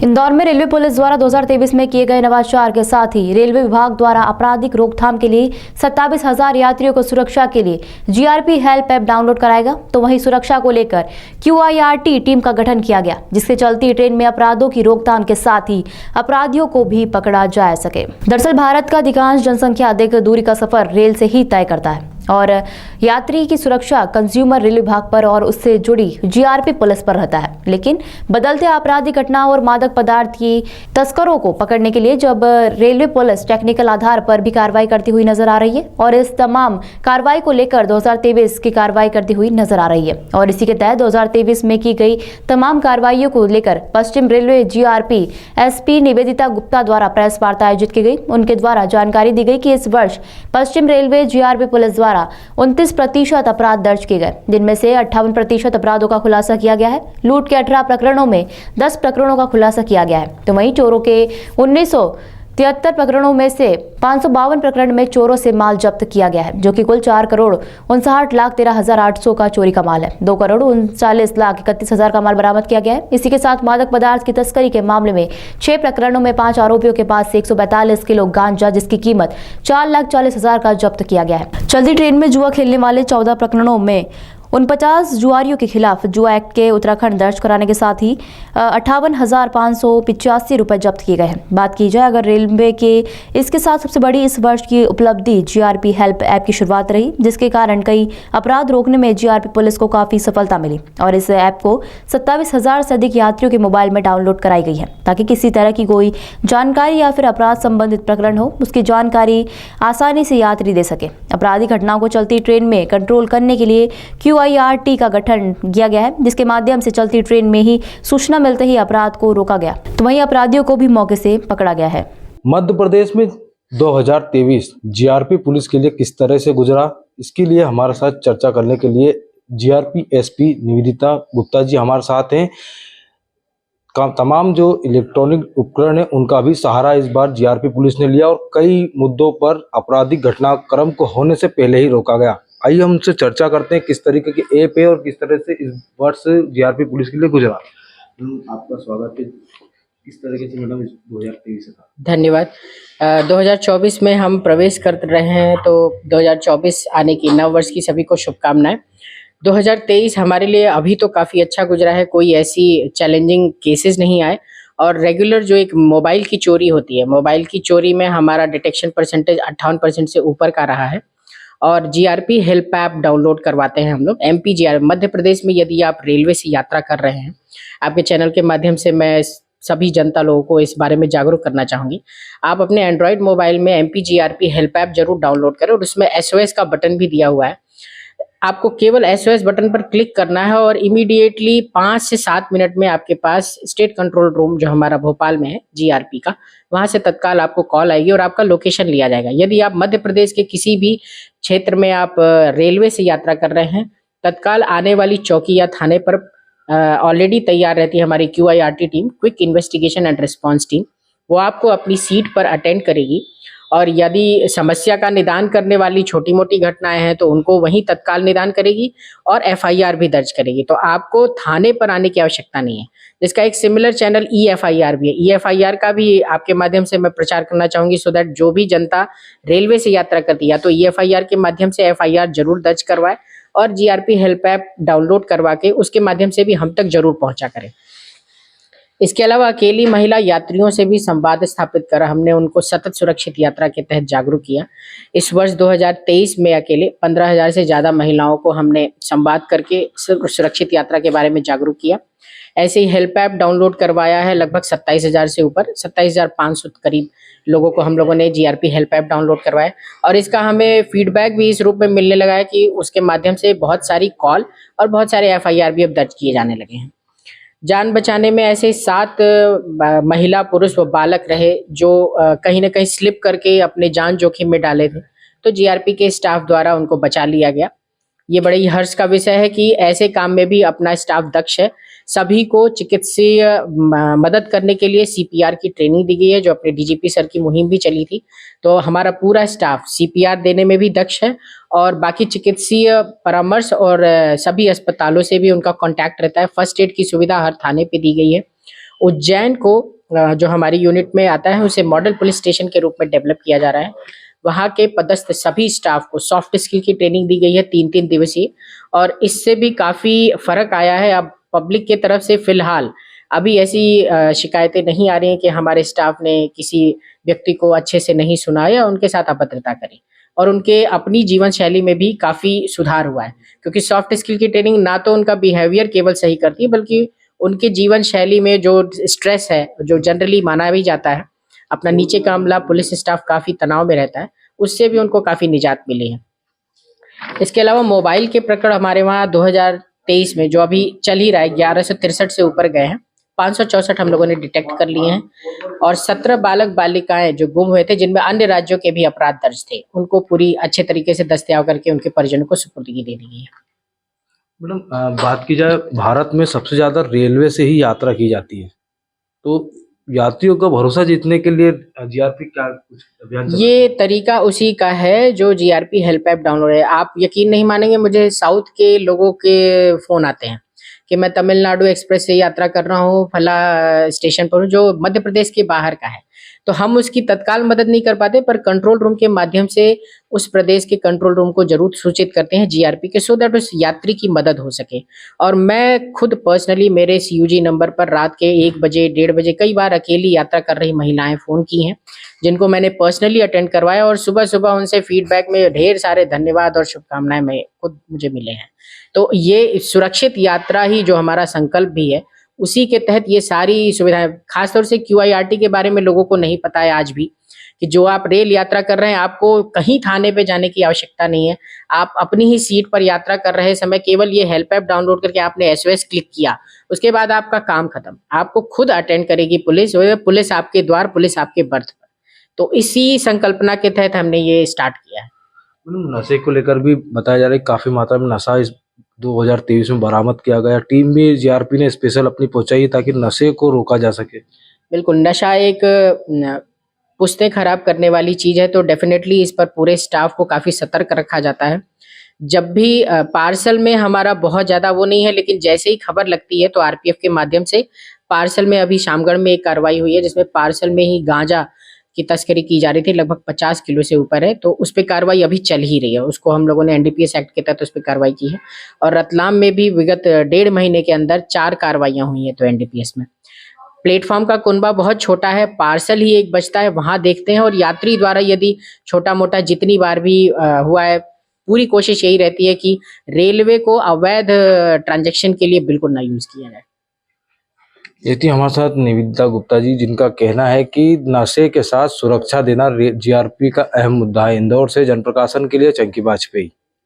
इंदौर में railway police द्वारा 2023 में किए गए नवाचार के साथ ही रेलवे विभाग द्वारा आपराधिक रोकथाम के लिए 27,000 यात्रियों को सुरक्षा के लिए जीआरपी हेल्प ऐप डाउनलोड कराएगा। तो वहीं सुरक्षा को लेकर QIRT टीम का गठन किया गया, जिसके चलते ट्रेन में अपराधों की रोकथाम के साथ ही अपराधियों को भी पकड़ा जा सके। दरअसल भारत का अधिकांश जनसंख्या अधिक दूरी का सफर रेल से ही तय करता है और यात्री की सुरक्षा कंज्यूमर रेल विभाग पर और उससे जुड़ी जीआरपी पुलिस पर रहता है। लेकिन बदलते आपराधिक घटनाओं और मादक पदार्थ की तस्करों को पकड़ने के लिए जब रेलवे पुलिस टेक्निकल आधार पर भी कार्रवाई करती हुई नजर आ रही है और इस तमाम कार्रवाई को लेकर 2023 की कार्रवाई करती हुई नजर आ रही है और इसी के तहत 2023 में की गई तमाम कार्रवाइयों को लेकर पश्चिम railway GRP SP Nivedita Gupta द्वारा प्रेस वार्ता आयोजित की गई। उनके द्वारा जानकारी दी गई कि इस वर्ष पश्चिम रेलवे जीआरपी पुलिस द्वारा 29% अपराध दर्ज किए गए, जिनमें से 58% अपराधों का खुलासा किया गया है। लूट के 18 प्रकरणों में 10 प्रकरणों का खुलासा किया गया है। तो वहीं चोरों के 1973 प्रकरणों में से 552 प्रकरण में चोरों से माल जब्त किया गया है, जो कि कुल 4,59,13,800 का चोरी का माल है। 2,39,31,31,000 का माल बरामद किया गया है। इसी के साथ मादक पदार्थ की तस्करी के मामले में 6 प्रकरणों में 5 आरोपियों के पास से 142 किलो गांजा, जिसकी कीमत 4,40,000 का जब्त किया गया है। चलती ट्रेन में जुआ खेलने वाले 14 प्रकरणों में 49 जुआरियों के खिलाफ जुआ एक्ट के उत्तराखंड दर्ज कराने के साथ ही 58,585 रुपए जब्त किए गए हैं। बात की जाए अगर रेलवे के इसके साथ सबसे बड़ी इस वर्ष की उपलब्धि जीआरपी हेल्प ऐप की शुरुआत रही, जिसके कारण कई अपराध रोकने में जीआरपी पुलिस को काफी सफलता मिली और इस ऐप को 27,000 से अधिक यात्रियों के मोबाइल में डाउनलोड कराई गई है, ताकि किसी तरह की कोई जानकारी या फिर अपराध संबंधित प्रकरण हो उसकी जानकारी आसानी से यात्री दे सके। आपराधिक घटनाओं को चलती ट्रेन में कंट्रोल करने के लिए QIRT का गठन किया गया है, जिसके माध्यम से चलती ट्रेन में ही सूचना मिलते ही अपराध को रोका गया। तो वहीं अपराधियों को भी मौके से पकड़ा गया है। मध्य प्रदेश में 2023 जीआरपी पुलिस के लिए किस तरह से गुजरा, इसके लिए हमारे साथ चर्चा करने के लिए जीआरपी SP निवेदिता गुप्ता जी हमारे साथ हैं। तमाम जो इलेक्ट्रॉनिक उपकरण है उनका भी सहारा इस बार जीआरपी पुलिस ने लिया और कई मुद्दों पर आपराधिक घटनाक्रम को होने से पहले ही रोका गया। आइए हम उनसे चर्चा करते हैं किस तरीके की ऐप है और किस तरह से इस वर्ष जीआरपी पुलिस के लिए गुजरा। आपका स्वागत है। किस तरीके से मैडम 2023 था? धन्यवाद। 2024 में हम प्रवेश कर रहे हैं, तो 2024 आने की नव वर्ष की सभी को शुभकामनाएं। 2023 हमारे लिए अभी तो काफ़ी अच्छा गुजरा है, कोई ऐसी चैलेंजिंग केसेस नहीं आए और रेगुलर जो एक मोबाइल की चोरी होती है, मोबाइल की चोरी में हमारा डिटेक्शन परसेंटेज 58% से ऊपर का रहा है और जीआरपी हेल्प ऐप डाउनलोड करवाते हैं हम लोग। MPGR मध्य प्रदेश में यदि आप रेलवे से यात्रा कर रहे हैं, आपके चैनल के माध्यम से मैं सभी जनता लोगों को इस बारे में जागरूक करना चाहूँगी। आप अपने एंड्रॉयड मोबाइल में MPGRP हेल्प ऐप जरूर डाउनलोड करें और उसमें SOS का बटन भी दिया हुआ है। आपको केवल SOS बटन पर क्लिक करना है और इमीडिएटली 5 से 7 मिनट में आपके पास स्टेट कंट्रोल रूम जो हमारा भोपाल में है जीआरपी का, वहां से तत्काल आपको कॉल आएगी और आपका लोकेशन लिया जाएगा। यदि आप मध्य प्रदेश के किसी भी क्षेत्र में आप रेलवे से यात्रा कर रहे हैं, तत्काल आने वाली चौकी या थाने पर ऑलरेडी तैयार रहती है हमारी QIRT team, quick investigation and response team. वो आपको अपनी सीट पर अटेंड करेगी और यदि समस्या का निदान करने वाली छोटी मोटी घटनाएं हैं तो उनको वहीं तत्काल निदान करेगी और FIR भी दर्ज करेगी। तो आपको थाने पर आने की आवश्यकता नहीं है। जिसका एक सिमिलर चैनल EFIR भी है। EFIR का भी आपके माध्यम से मैं प्रचार करना चाहूंगी, सो दैट जो भी जनता रेलवे से यात्रा करती है तो EFIR के माध्यम से FIR जरूर दर्ज करवाए और जीआरपी हेल्प ऐप डाउनलोड करवा के उसके माध्यम से भी हम तक जरूर पहुंचा करें। इसके अलावा अकेली महिला यात्रियों से भी संवाद स्थापित कर हमने उनको सतत सुरक्षित यात्रा के तहत जागरूक किया। इस वर्ष 2023 में अकेले 15,000 से ज़्यादा महिलाओं को हमने संवाद करके सुरक्षित यात्रा के बारे में जागरूक किया। ऐसे ही हेल्प ऐप डाउनलोड करवाया है लगभग 27,000 से ऊपर, 27,500 करीब लोगों को हम लोगों ने जीआरपी हेल्प ऐप डाउनलोड करवाया और इसका हमें फीडबैक भी इस रूप में मिलने लगा है कि उसके माध्यम से बहुत सारी कॉल और बहुत सारे FIR भी अब दर्ज किए जाने लगे हैं। जान बचाने में ऐसे 7 महिला, पुरुष व बालक रहे जो कहीं ना कहीं स्लिप करके अपने जान जोखिम में डाले थे, तो जीआरपी के स्टाफ द्वारा उनको बचा लिया गया। ये बड़े ही हर्ष का विषय है कि ऐसे काम में भी अपना स्टाफ दक्ष है। सभी को चिकित्सीय मदद करने के लिए CPR की ट्रेनिंग दी गई है, जो अपने DGP सर की मुहिम भी चली थी। तो हमारा पूरा स्टाफ CPR देने में भी दक्ष है और बाकी चिकित्सीय परामर्श और सभी अस्पतालों से भी उनका कांटेक्ट रहता है। फर्स्ट एड की सुविधा हर थाने पे दी गई है। उज्जैन को जो हमारी यूनिट में आता है उसे मॉडल पुलिस स्टेशन के रूप में डेवलप किया जा रहा है। वहाँ के पदस्थ सभी स्टाफ को सॉफ्ट स्किल की ट्रेनिंग दी गई है 3-3 दिवसीय, और इससे भी काफ़ी फर्क आया है। अब पब्लिक के तरफ से फिलहाल अभी ऐसी शिकायतें नहीं आ रही हैं कि हमारे स्टाफ ने किसी व्यक्ति को अच्छे से नहीं सुना या उनके साथ अभद्रता करी, और उनके अपनी जीवन शैली में भी काफ़ी सुधार हुआ है, क्योंकि सॉफ्ट स्किल की ट्रेनिंग ना तो उनका बिहेवियर केवल सही करती है, बल्कि उनके जीवन शैली में जो स्ट्रेस है, जो जनरली माना भी जाता है, अपना नीचे का अमला पुलिस स्टाफ काफ़ी तनाव में रहता है, उससे भी उनको काफ़ी निजात मिली है। इसके अलावा मोबाइल के प्रकरण हमारे वहाँ 2023 में जो अभी चल ही रहा है 1163 से ऊपर गए हैं, 564 हम लोगों ने डिटेक्ट कर लिए हैं, और 17 बालक बालिकाएं जो गुम हुए थे जिनमें अन्य राज्यों के भी अपराध दर्ज थे, उनको पूरी अच्छे तरीके से दस्तयाब करके उनके परिजनों को सुपुर्दगी दे दी गई है। मैडम, बात की जाए, भारत में सबसे ज़्यादा रेलवे से ही यात्रा की जाती है, तो यात्रियों का भरोसा जीतने के लिए जीआरपी क्या कुछ अभियान चला? ये तरीका उसी का है जो जीआरपी हेल्प ऐप डाउनलोड है। आप यकीन नहीं मानेंगे, मुझे साउथ के लोगों के फ़ोन आते हैं कि मैं तमिलनाडु एक्सप्रेस से यात्रा कर रहा हूँ, फला स्टेशन पर हूँ, जो मध्य प्रदेश के बाहर का है। तो हम उसकी तत्काल मदद नहीं कर पाते, पर कंट्रोल रूम के माध्यम से उस प्रदेश के कंट्रोल रूम को जरूर सूचित करते हैं जीआरपी के, सो दैट उस यात्री की मदद हो सके। और मैं खुद पर्सनली मेरे सीयूजी नंबर पर रात के 1 बजे 1:30 बजे कई बार अकेली यात्रा कर रही महिलाएं फ़ोन की हैं, जिनको मैंने पर्सनली अटेंड करवाया, और सुबह-सुबह उनसे फीडबैक में ढेर सारे धन्यवाद और शुभकामनाएं मैं खुद मुझे मिले हैं। तो ये सुरक्षित यात्रा ही जो हमारा संकल्प भी है, उसी के तहत ये सारी सुविधाएं, खासतौर से क्यूआईआरटी के बारे में लोगों को नहीं पता है आज भी, कि जो आप रेल यात्रा कर रहे हैं आपको कहीं थाने पे जाने की आवश्यकता नहीं है। आप अपनी ही सीट पर यात्रा कर रहे समय केवल ये हेल्प ऐप डाउनलोड करके आपने एसओएस क्लिक किया, उसके बाद आपका काम खत्म। आपको खुद अटेंड करेगी पुलिस, पुलिस आपके द्वार, पुलिस आपके बर्थ पर। तो इसी संकल्पना के तहत हमने ये स्टार्ट किया है। नशे को लेकर भी बताया जा रहा है काफ़ी मात्रा में नशा इस 2023 में बरामद किया गया। टीम भी जीआरपी ने स्पेशल अपनी पहुंचाई ताकि नशे को रोका जा सके। बिल्कुल, नशा एक पुश्तें खराब करने वाली चीज़ है, तो डेफिनेटली इस पर पूरे स्टाफ को काफ़ी सतर्क रखा जाता है। जब भी पार्सल में हमारा बहुत ज़्यादा वो नहीं है, लेकिन जैसे ही खबर लगती है तो आरपीएफ के माध्यम से पार्सल में, अभी शामगढ़ में एक कार्रवाई हुई है जिसमें पार्सल में ही गांजा की तस्करी की जा रही थी, लगभग 50 किलो से ऊपर है, तो उस पे कार्रवाई अभी चल ही रही है। उसको हम लोगों ने एनडीपीएस एक्ट के तहत उस पे कार्रवाई की है, और रतलाम में भी विगत 1.5 महीने के अंदर 4 कार्रवाइयां हुई हैं तो एनडीपीएस में। प्लेटफॉर्म का कुनबा बहुत छोटा है, पार्सल ही एक बचता है, वहां देखते हैं, और यात्री द्वारा यदि छोटा मोटा जितनी बार भी हुआ है, पूरी कोशिश यही रहती है कि रेलवे को अवैध ट्रांजैक्शन के लिए बिल्कुल ना यूज किया जाए। ये थी हमारे साथ निवेदिता गुप्ता जी, जिनका कहना है कि नशे के साथ सुरक्षा देना जीआरपी का अहम मुद्दा है। इंदौर से जनप्रकाशन के लिए चंकी वाजपेयी।